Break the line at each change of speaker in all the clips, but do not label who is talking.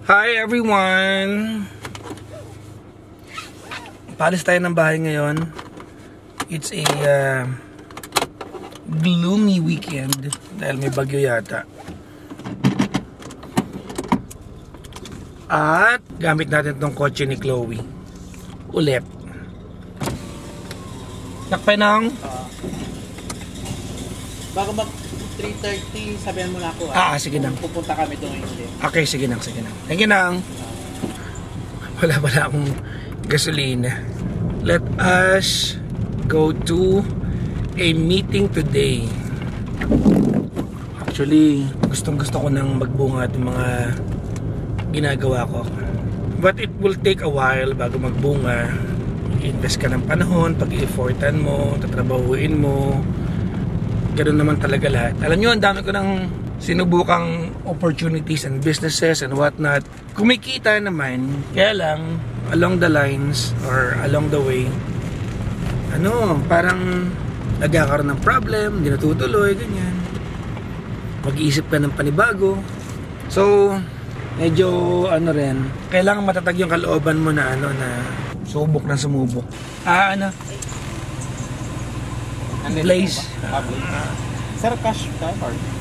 Hi everyone! Paalis tayo ng bahay ngayon. It's a gloomy weekend dahil may bagyo yata. At gamit natin tong kotse ni Chloe. Ulit. Nakpay nang?
Bago mag 3:30, sabihan mo na ako.
Sige nang.
Pupunta kami doon hindi.
Okay, sige nang, sige nang. Thank you nang. Wala akong gasolina. Let us go to a meeting today. Actually, gustong-gusto ko nang magbunga itong mga ginagawa ko. But it will take a while bago magbunga. Invest ka ng panahon, pag-effortan mo, tatrabahuin mo. Ganoon naman talaga lahat. Alam nyo, ang dami ko ng sinubukang opportunities and businesses and whatnot. Kumikita naman, kaya lang, along the lines or along the way, parang nagkakaroon ng problem, hindi natutuloy, ganyan. Mag-iisip ka ng panibago. So, medyo kailangan matatag yung kalooban mo na na subok na sumubok. Place.
Sir, cash ka?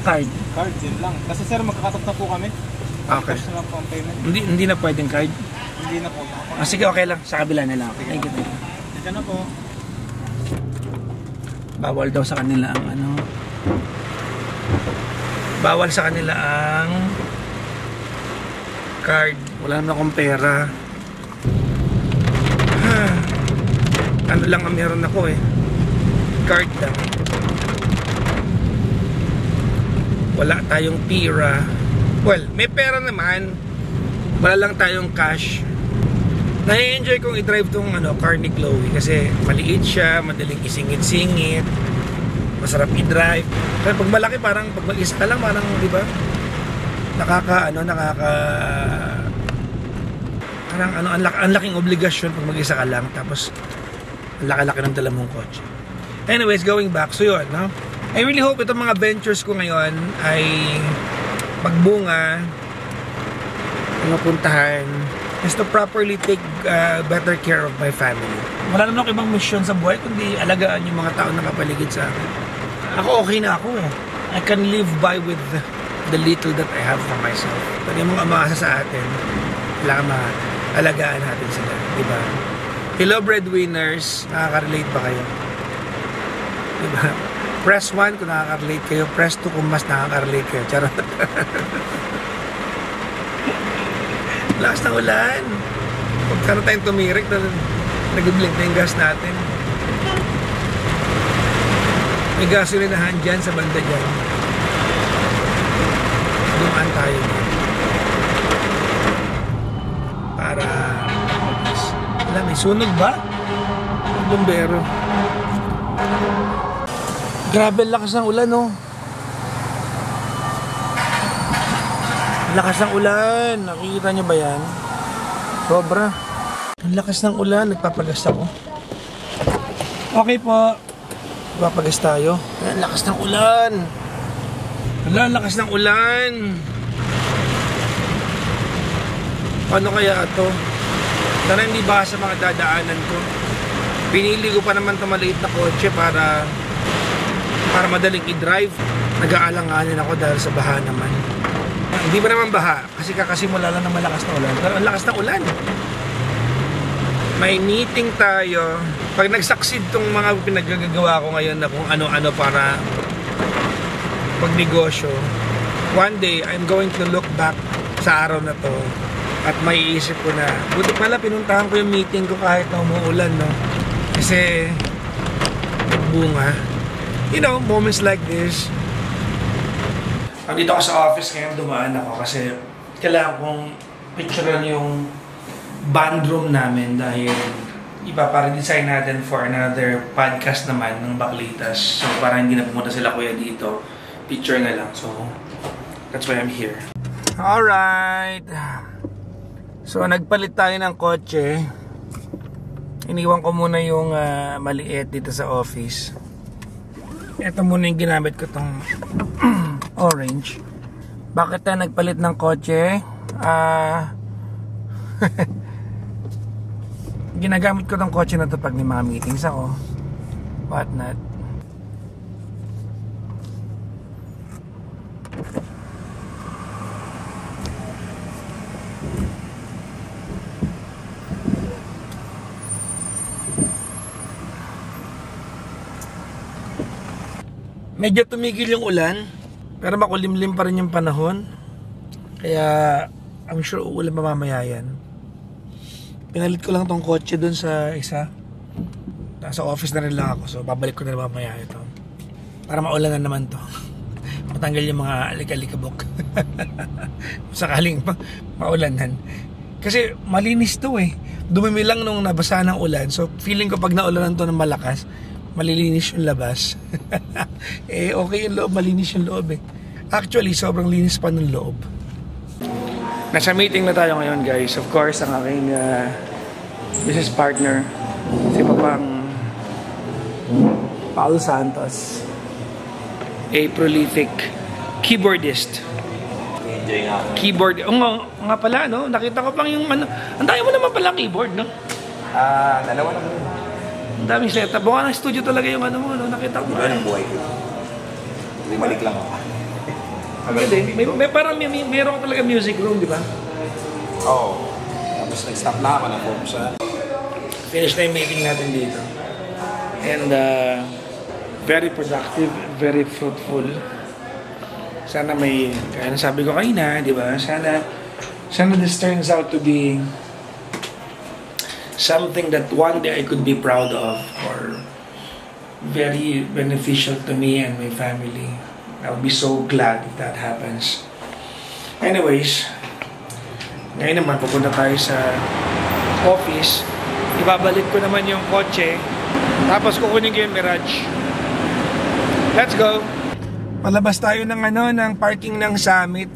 Card.
Card din lang. Kasi sir, magkakatap na po kami.
Okay.
Cash na lang po ang payment.
Hindi na pwedeng card?
Hindi na po.
Sige, okay lang. Sa kabila na lang. Thank you.
Sige na po.
Bawal daw sa kanila ang bawal sa kanila ang card. Wala naman akong pera. Ano lang ang meron ako card lang. Wala tayong pera. Well, may pera naman. Wala lang tayong cash. Na-enjoy kong i-drive tong car ni Chloe kasi maliit siya, madaling isingit-singit, masarap i-drive. Pero pag malaki, parang pag mag-isa ka lang, parang, di ba? Ang laking obligasyon pag mag-isa ka lang, tapos ang laki-laki ng dala mong kotse. Anyways, going back, so yun, no? I really hope itong mga ventures ko ngayon ay magbunga, mapuntahan, is to properly take better care of my family. Wala naman ako ibang mission sa buhay, kundi alagaan yung mga tao na kapaligid sa akin. Ako okay na ako. I can live by with the little that I have for myself. Pag yung mga umasa sa atin, kailangan alagaan natin sila, diba? Hello breadwinners, nakaka-relate ba kayo? Diba? Press 1 kung nakaka-relate kayo, press 2 kung mas nakaka-relate kayo. Charot. Lakas ng ulan. Huwag ka na tayong tumirik na nag-blink na yung gas natin. May gasolinahan dyan sa banda dyan. Dumaan tayo dyan. Para may sunog ba? Bumbero. Grabe lakas ng ulan, no? Lakas ng ulan. Nakikita nyo ba yan? Sobra. Ang lakas ng ulan. Nagpapagas ako. Okay po. Nagpapagas tayo. Ang lakas ng ulan. Ang lakas ng ulan. Paano kaya ito? Sana hindi ba sa mga dadaanan ko? Pinili ko pa naman ito maliit na kotse para madaling i-drive. Nag-aalanganin ako dahil sa baha naman. Hindi ba naman baha? Kasi kakasimula lang ng malakas na ulan. Pero ang lakas ng ulan. May meeting tayo. Pag nag-succeed tong mga pinaggagawa ko ngayon na kung ano-ano para pagnegosyo, one day, I'm going to look back sa araw na to at may isip ko na, buti pala pinuntahan ko yung meeting ko kahit na umuulan, no? Kasi nagbunga. You know, moments like this. Dito ako sa office ngayon, dumaan ako kasi kailangan kong picturean yung bandroom namin dahil ipaparedesign natin for another podcast naman ng Baklitas. So para hindi na pumunta sila kuya dito, picture na lang. So that's why I'm here. Alright. So nagpalit tayo ng kotse. Iniwan ko muna yung maliit dito sa office. Ito muna yung ginamit ko tong orange. Bakit tayo nagpalit ng kotse? Ginagamit ko tong kotse na to pag may mga meetings ako, what not. Medyo tumigil yung ulan, pero makulimlim pa rin yung panahon. Kaya I'm sure uulan pa mamaya yan. Pinalit ko lang tong kotse dun sa isa. Nasa office na rin lang ako, so babalik ko na rin mamaya ito. Para maulan na naman to. Matanggal yung mga alik-alikabok. Sakaling maulanan. Kasi malinis to eh. Dumimi lang nung nabasa ng ulan. So feeling ko pag naulanan to ng malakas, malilinis yung labas. Eh okay yung loob, malinis yung loob eh. Actually, sobrang linis pa ng loob. Nasa meeting na tayo ngayon guys. Of course, ang aking business partner, si Papang Paul Santos, a prolific keyboardist. Keyboard. Nga pala, no? Nakita ko pang yung ano. Ang dami mo naman pala keyboard, no?
Dalawa na naman.
Ang daming setup. Buka ng studio talaga yung ano mo, no? Nakita ko.
Iba ng buhay ko. Bumalik lang ako.
May parang meron ka talaga music room, di ba?
Oo. Tapos nag-stop na ako ng form sa...
Finish na yung making natin dito. And very productive, very fruitful. Sana may, kaya nasabi ko kanina, di ba? Sana this turns out to be something that one day I could be proud of, or very beneficial to me and my family. I would be so glad if that happens. Anyways, ngayon naman pupunta tayo sa office. Ibabalik ko naman yung kotse. Tapos kukunin ko yung Mirage. Let's go! Palabas tayo ng ng parking ng Summit.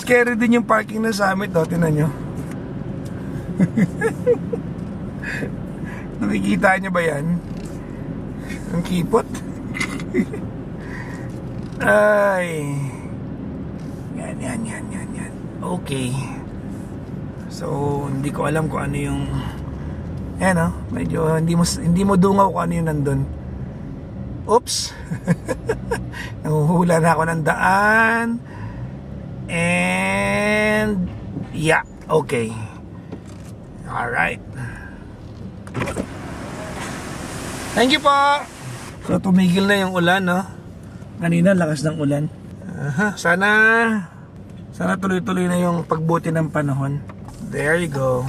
Scary din yung parking ng Summit, oh. Tingnan nyo. Nakikita nyo ba yan? Ang kipot. Ay. Yan. Okay. So, hindi ko alam kung ano yung medyo hindi mo dungaw kung ano yung nandun. Oops. Nanguhula na ako ng daan. And yeah, okay. Alright. Thank you po. So, tumigil na yung ulan, no? Kanina, lakas ng ulan. Sana tuloy-tuloy na yung pagbuti ng panahon. There you go.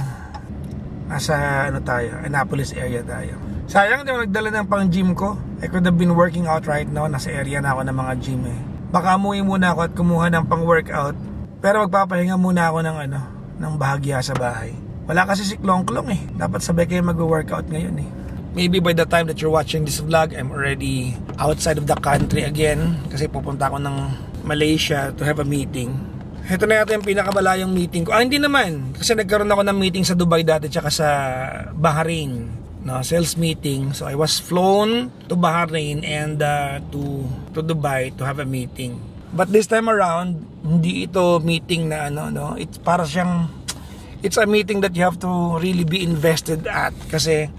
Nasa tayo, Annapolis area tayo. Sayang di ako nagdala ng pang gym ko. I could have been working out right now. Nasa area na ako ng mga gym eh. Baka umuwi muna ako at kumuha ng pang workout. Pero magpapahinga muna ako ng bahagya sa bahay. Wala kasi si Klong-Klong eh. Dapat sabay kayo mag-workout ngayon eh. Maybe by the time that you're watching this vlog, I'm already outside of the country again. Kasi pupunta ako ng Malaysia to have a meeting. Ito na yata yung pinakabalayang meeting ko. Hindi naman. Kasi nagkaroon ako ng meeting sa Dubai dati tsaka sa Bahrain. No, sales meeting. So I was flown to Bahrain and to Dubai to have a meeting. But this time around, hindi ito meeting na it's para siyang, it's a meeting that you have to really be invested at. Kasi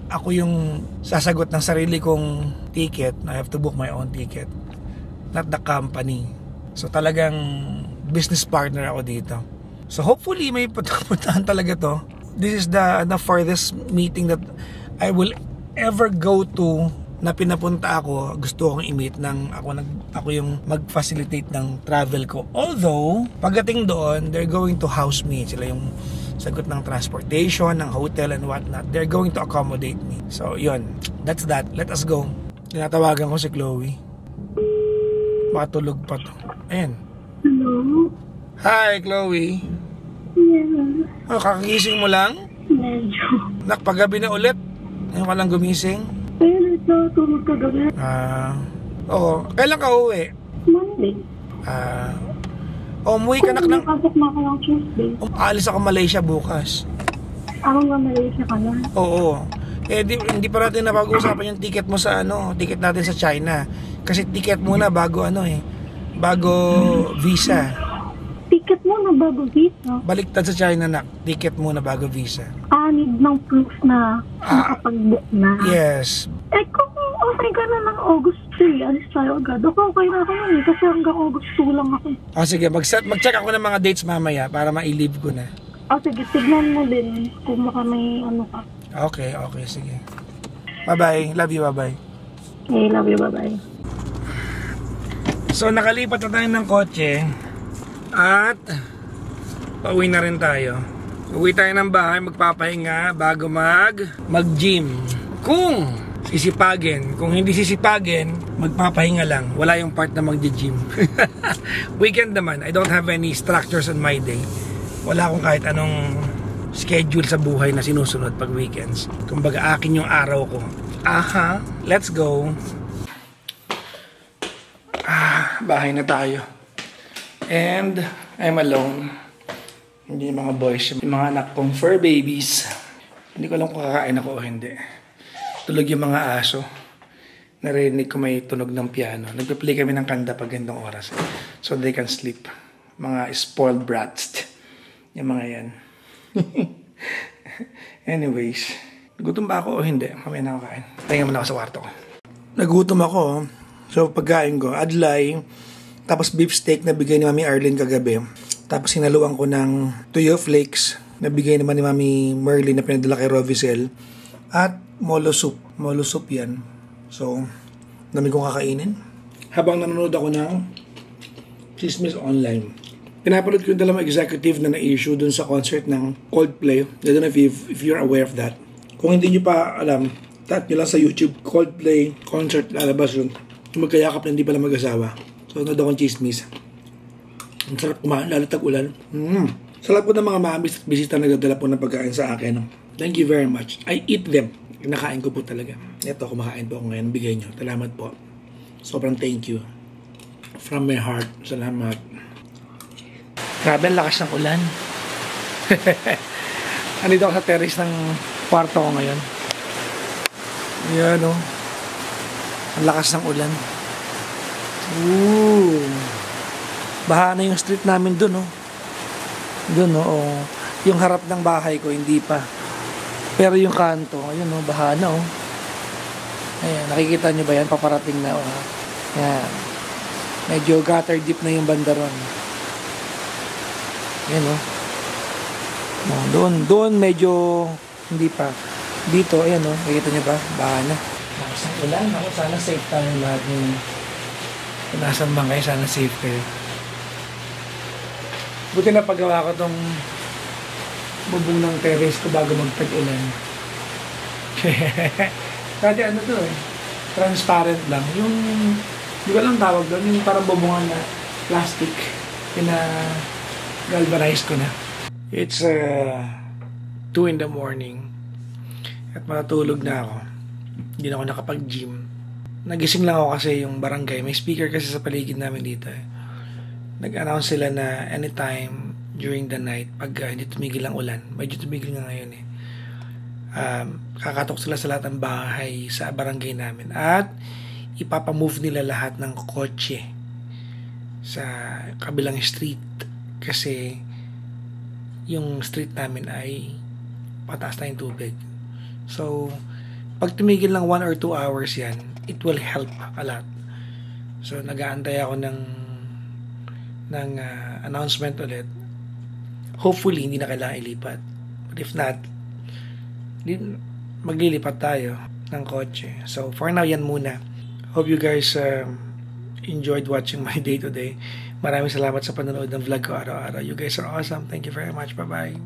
ako yung sasagot ng sarili kong ticket. I have to book my own ticket, not the company. So talagang business partner ako dito. So hopefully may puntahan talaga to. This is the farthest meeting that I will ever go to na pinapunta ako. Gusto kong i-meet ako yung mag-facilitate ng travel ko. Although pagdating doon, they're going to house me. Sila yung sagot ng transportation, ng hotel and whatnot. They're going to accommodate me. So yun, that's that. Let us go. Tinatawagan ko si Chloe. Matulog pa to. Ayan.
Hello?
Hi, Chloe.
Yeah.
Oh, kakagising mo lang?
Medyo.
Nakpagabi na ulit? Ngayon ka lang gumising?
Pero ito, tulog ka gabi.
Oo. Kailan ka uwi?
Monday.
Umuwi ka na ng...
Nakapasok na ako ng Tuesday.
Aalis ako Malaysia bukas.
Ako nga Malaysia ka na.
Oo. Hindi pa natin napag-uusapan yung ticket mo sa ticket natin sa China. Kasi ticket muna bago bago visa.
Ticket muna bago visa.
Baliktad sa China na, ticket muna bago visa.
Need ng proof na nakapag-book na.
Yes.
Kung okay ka na ng August 3, alis tayo agad. Okay na ako nun kasi hanggang August 2 lang ako.
Sige, mag-check ako ng mga dates mamaya para ma-leave ko na.
Sige, tignan mo din kung baka may ano ka.
Okay, sige. Bye-bye. Love you, bye-bye.
Okay, love you, bye-bye.
So, nakalipat na tayo ng kotse at pauwi na rin tayo. Uwi tayo ng bahay, magpapahinga bago mag-gym. Kung sisipagin, kung hindi sisipagin, magpapahinga lang. Wala yung part na mag-gym. Weekend naman, I don't have any structures on my day. Wala akong kahit anong schedule sa buhay na sinusunod pag weekends. Kumbaga, akin yung araw ko. Let's go. Bahay na tayo. And I'm alone. Hindi yung mga boys, yung mga anak kong fur babies. Hindi ko alam kung kakain ako o hindi. Tulog yung mga aso. Narinig ko may tunog ng piano. Nagpe-play kami ng kanta pag gandong oras. So they can sleep. Mga spoiled brats. Yung mga yan. Anyways, gutom ba ako o hindi? Mamaya na kakain. Pahinga muna ako sa kwarto ko. Nagutom ako. So pagkain ko, adlay, tapos beef steak na bigay ni Mami Arlene kagabi. Tapos sinaluan ko ng tuyo flakes na bigay naman ni Mami Merlin na pinadala kay Rovicel. At molo soup. Molo soup yan. So, dami kong kakainin. Habang nanonood ako ng Chismis Online. Pinapanood ko yung dalawang executive na na-issue dun sa concert ng Coldplay. I don't know if you're aware of that. Kung hindi nyo pa alam, tap nyo lang sa YouTube, Coldplay concert, lalabas yun. Magkayakap na hindi pala mag-asawa. So, nanood akong Chismis. Ang sarap kumain, lalo tag-ulan. Sarap po ng mga mamis at bisita na nagdadala po ng pagkain sa akin. Thank you very much. I eat them. Kinakain ko po talaga. Ito, kumakain po ako ngayon. Bigay nyo. Salamat po. Sobrang thank you. From my heart. Salamat. Grabe, ang lakas ng ulan. Andito ako sa terrace ng kwarto ko ngayon. Yan, ang lakas ng ulan. Ooh. Baha na yung street namin dun, Dun, yung harap ng bahay ko, hindi pa. Pero yung kanto, ayun, baha na, Ayan, nakikita nyo ba yan? Paparating na, Ayan. Medyo gutter deep na yung bandaron. Ayan, Doon, medyo, hindi pa. Dito, ayan, nakikita nyo ba? Baha na. Lakas ng ulan, sana safe tayo lahat yung nasan bangay, sana safe kayo. Buti na paggawa ko tong bubong ng terrace ko bago magtag-ulan. Kasi transparent lang. Yung, di ba lang tawag doon, yung parang bubungan na plastic. Galvanize ko na. It's 2 in the morning. At matutulog na ako. Hindi na ako nakapag-gym. Nagising lang ako kasi yung barangay. May speaker kasi sa paligid namin dito. Nag-announce sila na anytime during the night, pag hindi tumigil ang ulan, medyo tumigil nga ngayon kakatok sila sa lahat ng bahay sa barangay namin at ipapamove nila lahat ng kotse sa kabilang street kasi yung street namin ay pataas na yung tubig. So, pag tumigil lang 1 or 2 hours yan, it will help a lot. So, nag-aantay ako ng announcement ulit. Hopefully, hindi na kailangan ilipat. But if not, maglilipat tayo ng kotse. So, for now, yan muna. Hope you guys enjoyed watching my day today. Maraming salamat sa panonood ng vlog ko araw-araw. You guys are awesome. Thank you very much. Bye-bye.